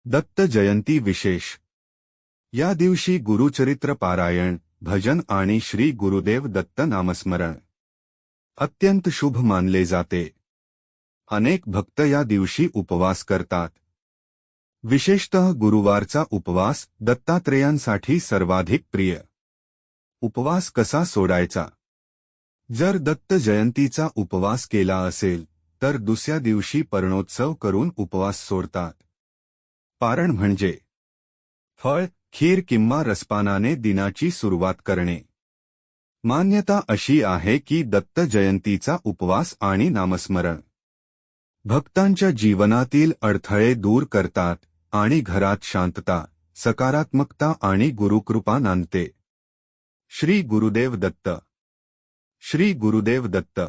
दत्त जयंती विशेष. या दिवशी गुरुचरित्र पारायण, भजन आणि श्री गुरुदेव दत्त नामस्मरण अत्यंत शुभ मानले जाते. अनेक भक्त या दिवशी उपवास करतात. विशेषतः गुरुवारचा उपवास दत्तात्रेयांसाठी सर्वाधिक प्रिय. उपवास कसा सोडायचा? जर दत्त जयंतीचा उपवास केला असेल तर दुसऱ्या दिवशी पर्णोत्सव करून उपवास सोडतात. पारण म्हणजे फळ, खीर किंवा रसपानाने दिनाची सुरुवात करणे. मान्यता अशी आहे की दत्त जयंतीचा उपवास आणि नामस्मरण भक्तांच्या जीवनातील अडथळे दूर करतात आणि घरात शांतता, सकारात्मकता आणि गुरुकृपा नांदते. श्री गुरुदेव दत्त. श्री गुरुदेव दत्त.